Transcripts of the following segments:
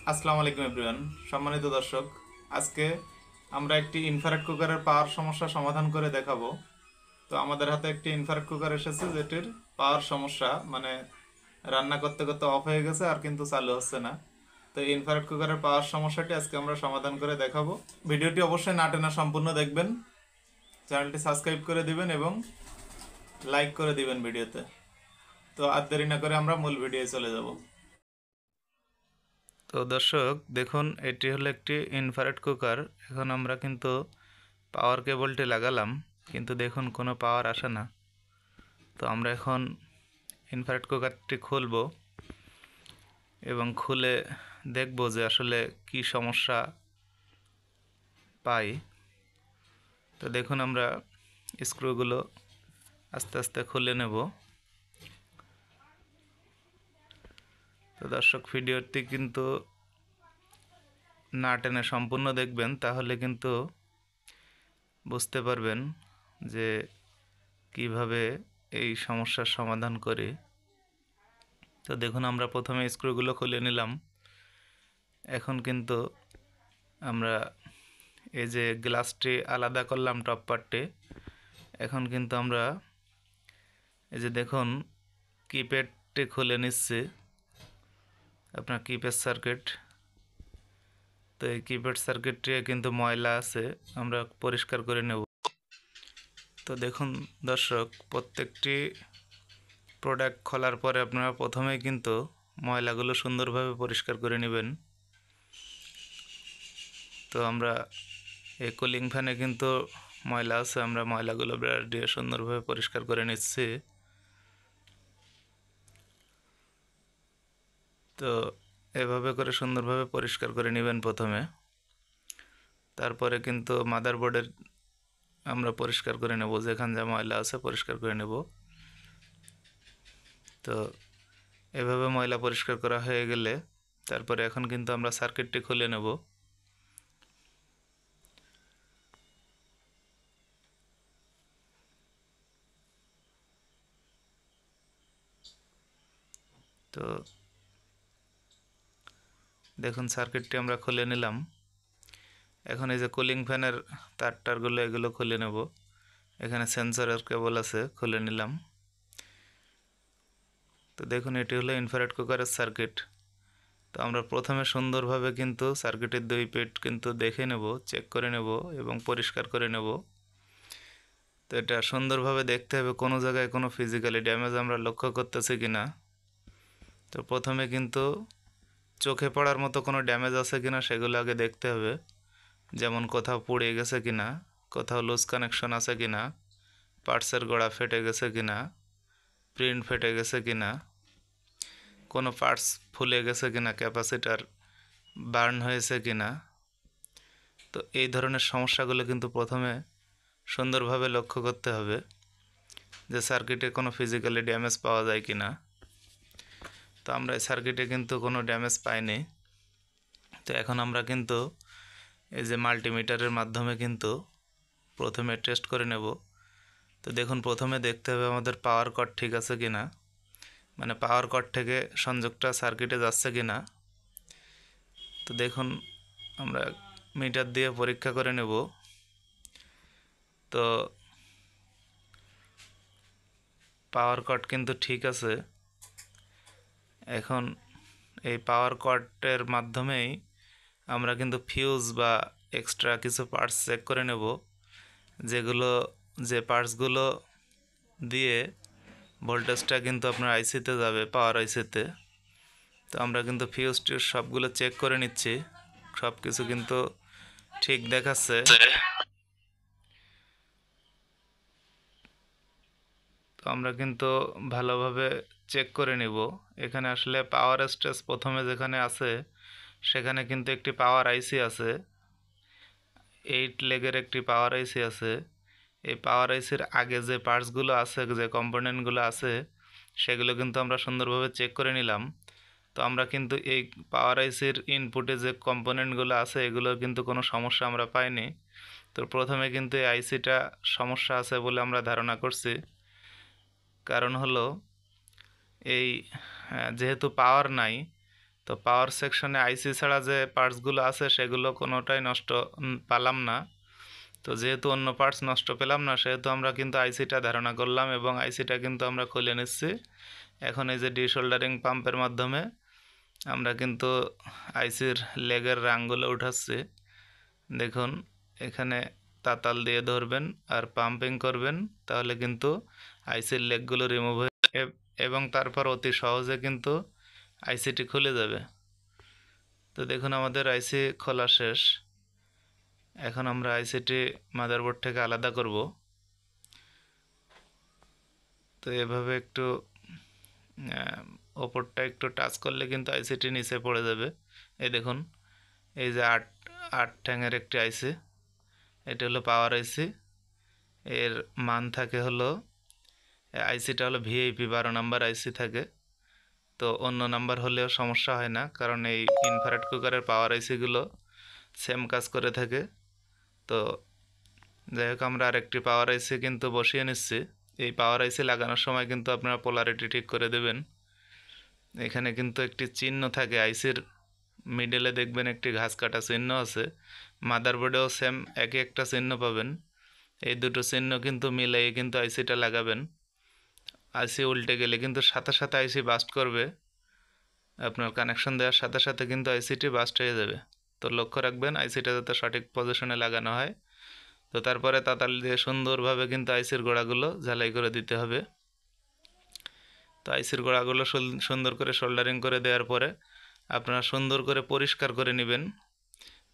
আসসালামু আলাইকুম এভরিওয়ান, সম্মানিত দর্শক। আজকে আমরা একটি ইনফ্রারেড কুকারের পাওয়ার সমস্যা সমাধান করে দেখাবো। তো আমাদের হাতে একটি ইনফ্রারেড কুকার এসেছে যেটির পাওয়ার সমস্যা, মানে রান্না করতে করতে অফ হয়ে গেছে আর কিন্তু চালু হচ্ছে না। তো এই ইনফ্রারেড কুকারের পাওয়ার সমস্যাটি আজকে আমরা সমাধান করে দেখাবো। ভিডিওটি অবশ্যই না টেনে সম্পূর্ণ দেখবেন, চ্যানেলটি সাবস্ক্রাইব করে দিবেন এবং লাইক করে দিবেন ভিডিওতে। তো আর দেরি না করে আমরা মূল ভিডিওয়ে চলে যাব। তো দর্শক দেখুন, এটি হলো একটি ইনফ্রারেড কুকার। এখন আমরা কিন্তু পাওয়ার কেবলটি লাগালাম, কিন্তু দেখুন কোনো পাওয়ার আসে না। তো আমরা এখন ইনফ্রারেড কুকারটি খুলব এবং খুলে দেখব যে আসলে কি সমস্যা পাই। তো দেখুন, আমরা স্ক্রুগুলো আস্তে আস্তে খুলে নেব। তো দর্শক, ভিডিওটি কিন্তু না টেনে সম্পূর্ণ দেখবেন, তাহলে কিন্তু বুঝতে পারবেন যে কিভাবে এই সমস্যার সমাধান করি। তো দেখুন, আমরা প্রথমে স্ক্রুগুলো খুলে নিলাম। এখন কিন্তু আমরা এই যে গ্লাসটি আলাদা করলাম, টপ পার্টটি। এখন কিন্তু আমরা এই যে দেখুন কিপ্যাডটি খুলে নিচ্ছি, আপনার কিপ্যাড সার্কিট। তো এই কিপ্যাড সার্কিটটি কিন্তু ময়লা আছে, আমরা পরিষ্কার করে নেব। তো দেখুন দর্শক, প্রত্যেকটি প্রোডাক্ট খোলার পরে আপনারা প্রথমেই কিন্তু ময়লাগুলো সুন্দরভাবে পরিষ্কার করে নেবেন। তো আমরা এই কুলিং ফ্যানে কিন্তু ময়লা আছে, আমরা ময়লাগুলো ব্রাশ দিয়ে সুন্দরভাবে পরিষ্কার করে নিচ্ছি। তো এভাবে করে সুন্দরভাবে পরিষ্কার করে নেবেন প্রথমে। তারপরে কিন্তু মাদারবোর্ডের আমরা পরিষ্কার করে নেব, যেখানে যা ময়লা আছে পরিষ্কার করে নেব। তো এভাবে ময়লা পরিষ্কার করা হয়ে গেলে তারপরে এখন কিন্তু আমরা সার্কিটটি খুলে নেব। তো দেখুন, সার্কিটটি আমরা খুলে নিলাম। এখন এই যে কুলিং ফ্যানের তারটারগুলো এগুলো খুলে নেব। এখানে সেন্সরের কেবল আছে, খুলে নিলাম। তো দেখুন, এটি হলো ইনফ্রারেড কুকারের সার্কিট। তো আমরা প্রথমে সুন্দরভাবে কিন্তু সার্কিটের দুই পিঠ কিন্তু দেখে নেব, চেক করে নেব এবং পরিষ্কার করে নেব। তো এটা সুন্দরভাবে দেখতে হবে কোনো জায়গায় কোনো ফিজিক্যালি ড্যামেজ আমরা লক্ষ্য করতেছি কিনা। তো প্রথমে কিন্তু চোখে পড়ার মতো কোনো ড্যামেজ আছে কিনা সেগুলো আগে দেখতে হবে, যেমন কোথাও পুড়ে গেছে কিনা, কোথাও লুজ কানেকশন আছে কিনা, পার্টসের গোড়া ফেটে গেছে কিনা, প্রিন্ট ফেটে গেছে কিনা, কোনো পার্টস ফুলে গেছে কিনা, ক্যাপাসিটার বার্ন হয়েছে কিনা। তো এই ধরনের সমস্যাগুলো কিন্তু প্রথমে সুন্দরভাবে লক্ষ্য করতে হবে যে সার্কিটে কোনো ফিজিক্যালি ড্যামেজ পাওয়া যায় কিনা। তো আমরা এই সার্কিটে কিন্তু কোনো ড্যামেজ পাইনি। তো এখন আমরা কিন্তু এই যে মাল্টিমিটারের মাধ্যমে কিন্তু প্রথমে টেস্ট করে নেব। তো দেখুন, প্রথমে দেখতে হবে আমাদের পাওয়ার কর্ড ঠিক আছে কিনা, মানে পাওয়ার কর্ড থেকে সংযোগটা সার্কিটে যাচ্ছে কিনা। তো দেখুন, আমরা মিটার দিয়ে পরীক্ষা করে নেব। তো পাওয়ার কর্ড কিন্তু ঠিক আছে। এখন এই পাওয়ার কর্ডের মাধ্যমেই আমরা কিন্তু ফিউজ বা এক্সট্রা কিছু পার্টস চেক করে নেব, যেগুলো যে পার্টসগুলো দিয়ে ভোল্টেজটা কিন্তু আপনার আইসিতে যাবে, পাওয়ার আইসিতে। তো আমরা কিন্তু ফিউজ টিউজ সবগুলো চেক করে নিচ্ছি, সব কিছু কিন্তু ঠিক দেখাচ্ছে। তো আমরা কিন্তু ভালোভাবে চেক করে নিব। এখানে আসলে পাওয়ার স্টেজ প্রথমে যেখানে আছে সেখানে কিন্তু একটি পাওয়ার আইসি আছে, 8 লেগের একটি পাওয়ার আইসি আছে। এই পাওয়ার আইসির আগে যে পার্টসগুলো আছে, যে কম্পোনেন্টগুলো আছে, সেগুলো কিন্তু আমরা সুন্দরভাবে চেক করে নিলাম। তো আমরা কিন্তু এই পাওয়ার আইসির ইনপুটে যে কম্পোনেন্টগুলো আছে এগুলোর কিন্তু কোনো সমস্যা আমরা পাইনি। তো প্রথমে কিন্তু এই আইসিটা সমস্যা আছে বলে আমরা ধারণা করছি। কারণ হলো এই যেহেতু পাওয়ার নাই, তো পাওয়ার সেকশনে আইসি ছাড়া যে পার্টসগুলো আছে সেগুলো কোনোটাই নষ্ট পেলাম না। তো যেহেতু অন্য পার্টস নষ্ট পেলাম না, সেহেতু আমরা কিন্তু আইসিটা ধারণা করলাম এবং আইসিটা কিন্তু আমরা খুলে নিচ্ছি। এখন এই যে ডিসোল্ডারিং পাম্পের মাধ্যমে আমরা কিন্তু আইসির লেগের রাংগুলো উঠাচ্ছি। দেখুন এখানে তাতাল দিয়ে ধরবেন আর পাম্পিং করবেন, তাহলে কিন্তু আইসির লেগগুলো রিমুভ হয়ে এবং তারপর অতি সহজে কিন্তু আইসিটি খুলে যাবে। তো দেখুন আমাদের আইসি খোলা শেষ। এখন আমরা আইসিটি মাদারবোর্ড থেকে আলাদা করব। তো এভাবে একটু ওপরটা একটু টাচ করলে কিন্তু আইসিটি নিচে পড়ে যাবে। এই দেখুন এই যে আট ঠ্যাঙের একটি আইসি, এটা হলো পাওয়ার আইসি। এর মান থাকে হলো আইসিটা হলো ভিআইপি 12 নাম্বার আইসি থাকে। তো অন্য নাম্বার হলেও সমস্যা হয় না, কারণ এই ইনফ্রারেড কুকারের পাওয়ার আইসিগুলো সেম কাজ করে থাকে। তো যাই হোক আমরা আরেকটি পাওয়ার আইসি কিন্তু বসিয়ে নিচ্ছি। এই পাওয়ার আইসি লাগানোর সময় কিন্তু আপনারা পোলারিটি ঠিক করে দেবেন। এখানে কিন্তু একটি চিহ্ন থাকে আইসির মিডলে, দেখবেন একটি ঘাস কাটা চিহ্ন আছে। মাদারবোর্ডেও সেম একই একটা চিহ্ন পাবেন। এই দুটো চিহ্ন কিন্তু মিলিয়ে কিন্তু আইসিটা লাগাবেন। আইসি উল্টে গেলে কিন্তু সাথে সাথে আইসি বাস্ট করবে। আপনার কানেকশন দেওয়ার সাথে সাথে কিন্তু আইসিটি বাস্ট হয়ে যাবে। তো লক্ষ্য রাখবেন আইসিটা যাতে সঠিক পজিশনে লাগানো হয়। তো তারপরে তাতাল দিয়ে সুন্দরভাবে কিন্তু আইসির গোড়াগুলো ঝালাই করে দিতে হবে। তো আইসির গোড়াগুলো সুন্দর করে সোল্ডারিং করে দেওয়ার পরে আপনারা সুন্দর করে পরিষ্কার করে নেবেন।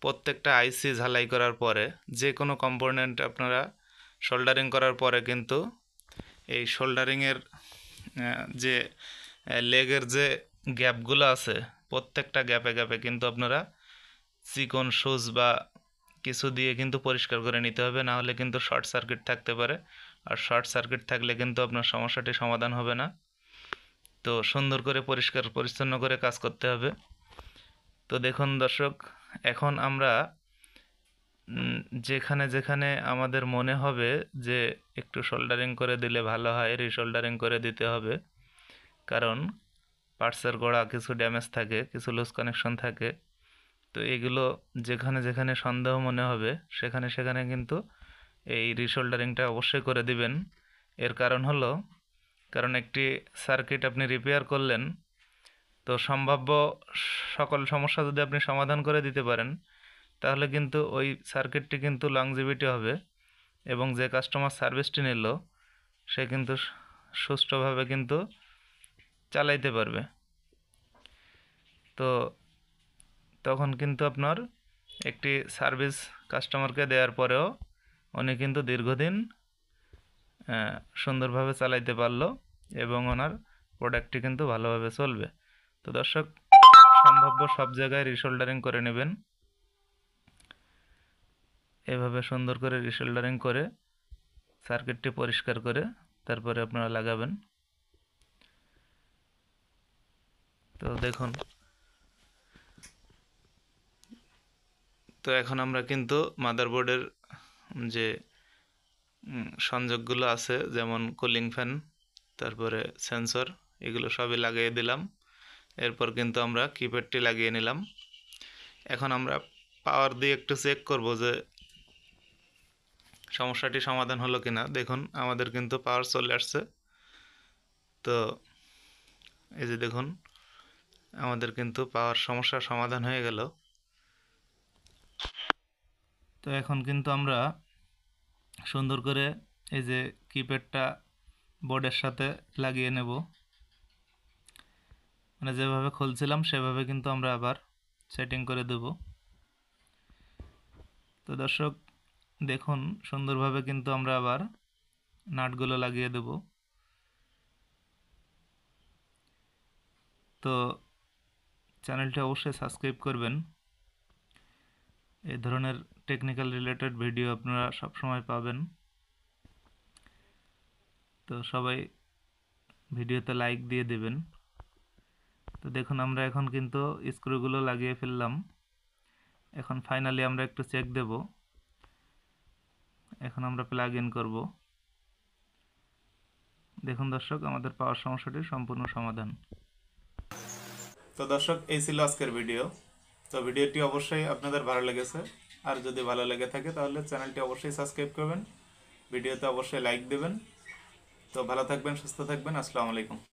প্রত্যেকটা আইসি ঝালাই করার পরে যে কোনো কম্পোনেন্ট আপনারা সোল্ডারিং করার পরে কিন্তু এই সোল্ডারিংয়ের যে লেগের যে গ্যাপগুলো আছে প্রত্যেকটা গ্যাপে গ্যাপে কিন্তু আপনারা চিকন সুচ বা কিছু দিয়ে কিন্তু পরিষ্কার করে নিতে হবে, না হলে কিন্তু শর্ট সার্কিট থাকতে পারে। আর শর্ট সার্কিট থাকলে কিন্তু আপনার সমস্যাটি সমাধান হবে না। তো সুন্দর করে পরিষ্কার পরিচ্ছন্ন করে কাজ করতে হবে। তো দেখুন দর্শক, এখন আমরা যেখানে যেখানে আমাদের মনে হবে যে একটু সোল্ডারিং করে দিলে ভালো হয়, রিসোল্ডারিং করে দিতে হবে। কারণ পার্টসের গোড়া কিছু ড্যামেজ থাকে, কিছু লুজ কানেকশন থাকে। তো এগুলো যেখানে যেখানে সন্দেহ মনে হবে সেখানে সেখানে কিন্তু এই রিসোল্ডারিংটা অবশ্যই করে দিবেন। এর কারণ হলো, কারণ একটি সার্কিট আপনি রিপেয়ার করলেন, তো সম্ভাব্য সকল সমস্যা যদি আপনি সমাধান করে দিতে পারেন তাহলে কিন্তু ওই সার্কিটটি কিন্তু লংজিভিটি হবে এবং যে কাস্টমার সার্ভিসটি নিল সে কিন্তু সুষ্ঠুভাবে কিন্তু চালাইতে পারবে। তো তখন কিন্তু আপনার একটি সার্ভিস কাস্টমারকে দেওয়ার পরেও উনি কিন্তু দীর্ঘদিন সুন্দরভাবে চালাইতে পারলো এবং ওনার প্রোডাক্টটি কিন্তু ভালোভাবে চলবে। তো দর্শক, সম্ভাব্য সব জায়গায় রিসোল্ডারিং করে নেবেন। এভাবে সুন্দর করে রিসোল্ডারিং করে সার্কিটটি পরিষ্কার করে তারপরে আপনারা লাগাবেন। তো দেখুন, তো এখন আমরা কিন্তু মাদারবোর্ডের যে সংযোগগুলো আছে, যেমন কুলিং ফ্যান, তারপরে সেন্সর, এগুলো সবই লাগিয়ে দিলাম। এরপর কিন্তু আমরা কিপ্যাডটি লাগিয়ে নিলাম। এখন আমরা পাওয়ার দিয়ে একটু চেক করব যে সমস্যাটি সমাধান হলো কিনা। দেখুন আমাদের কিন্তু পাওয়ার চলে আসছে। তো এই যে দেখুন আমাদের কিন্তু পাওয়ার সমস্যার সমাধান হয়ে গেল। তো এখন কিন্তু আমরা সুন্দর করে এই যে কিপ্যাডটা বোর্ডের সাথে লাগিয়ে নেব। মানে যেভাবে খুলছিলাম সেভাবে কিন্তু আমরা আবার সেটিং করে দেব। তো দর্শক দেখুন, সুন্দরভাবে কিন্তু আমরা আবার নাটগুলো লাগিয়ে দেব। তো চ্যানেলটি অবশ্যই সাবস্ক্রাইব করবেন। এই ধরনের টেকনিক্যাল রিলেটেড ভিডিও আপনারা সবসময় পাবেন। তো সবাই ভিডিওতে লাইক দিয়ে দেবেন। তো দেখুন আমরা এখন কিন্তু স্ক্রুগুলো লাগিয়ে ফেললাম। এখন ফাইনালি আমরা একটু চেক দেব। এখন আমরা প্লাগ ইন করব। দেখুন দর্শক, আমাদের পাওয়ার সমস্যাটির সম্পূর্ণ সমাধান। তো দর্শক, এই ছিল আজকের ভিডিও। তো ভিডিওটি অবশ্যই আপনাদের ভালো লেগেছে, আর যদি ভালো লেগে থাকে তাহলে চ্যানেলটি অবশ্যই সাবস্ক্রাইব করবেন, ভিডিওতে অবশ্যই লাইক দেবেন। তো ভালো থাকবেন, সুস্থ থাকবেন, আসসালামু আলাইকুম।